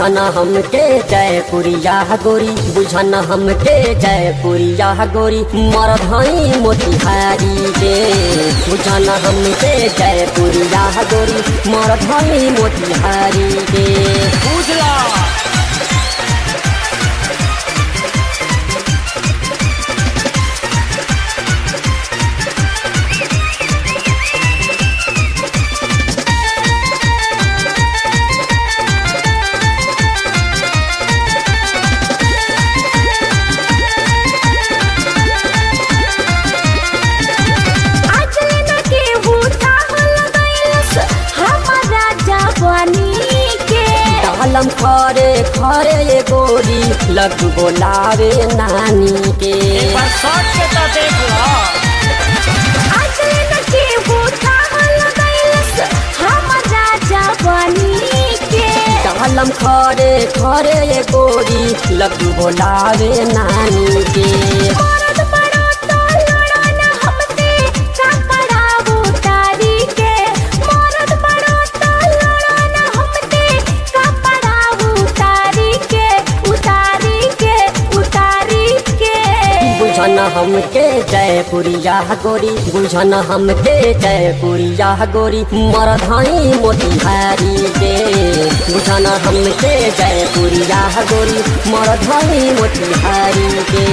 बुझन हमके जयपुरिया गोरी, बुझन हमके जयपुरिया गोरी, मरधई मोतिहारी के। बुझन हमके जयपुरिया गोरी, मरधई मोतिहारी के। बुझला डालम खरे खरे ये गोरी, लग बोलावे नानी के। एक बार शॉट के तो देख लो। डालम खरे खरे ये गोरी, लग बोलावे नानी के। बुझन हमके जयपुरिया गोरी, बुझन हमके जयपुरिया गोरी, मरधई मोतिहारी के। बुझन हमके जयपुरिया गोरी, मरधई मोतिहारी के।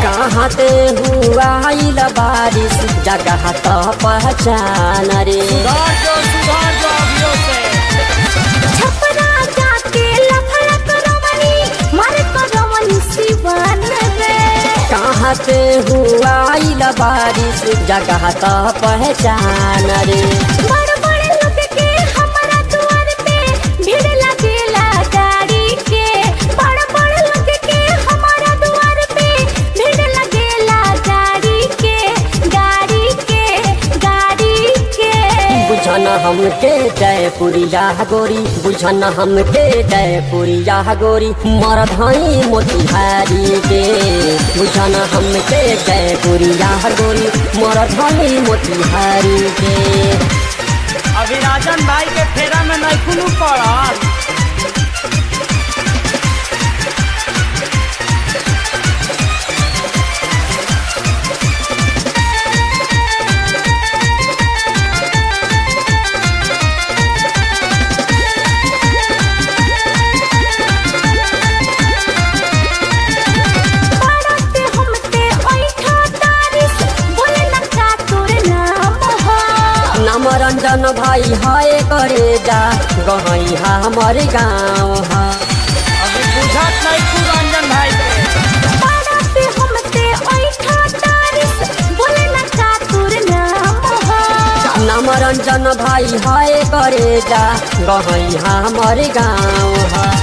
कहते हुआ बारिश जगह तो पहचान रे। सुधार जो अभियो से। कहते हुआ बारिश जगह तो पहचान रे। बुझन हमके जयपुरिया गोरी, बुझन हमके जयपुरिया गोरी, मरधई मोतिहारी के। बुझन हमके जयपुरिया गोरी, मरधई मोतिहारी के। अभी राजन भाई के फेरा में नहीं खुलू पड़ल। रंजन भाई हाय करे जा, गहई हमारे गाँव है। अभी बुझत नहीं तू रंजन भाई नाम रंजन भाई हाय करे जा, गहई हमारे गाँव है।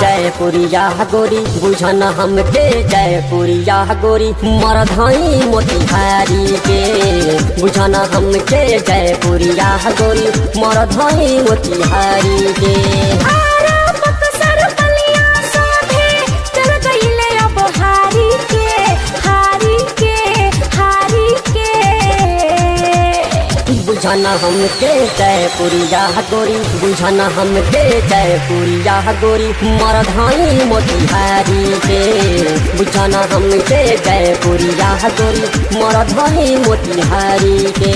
जयपुरिया गोरी, बुझन हमके जयपुरिया गोरी, मरधई मोतिहारी के। बुझन हमके जयपुरिया गोरी, मरधई मोतिहारी के। बुझन हमके जयपुरिया गोरी, बुझन हमके जयपुरिया गोरी, मरधई मोतिहारी के। बुझन हमके जयपुरिया गोरी, मरधई मोतिहारी के।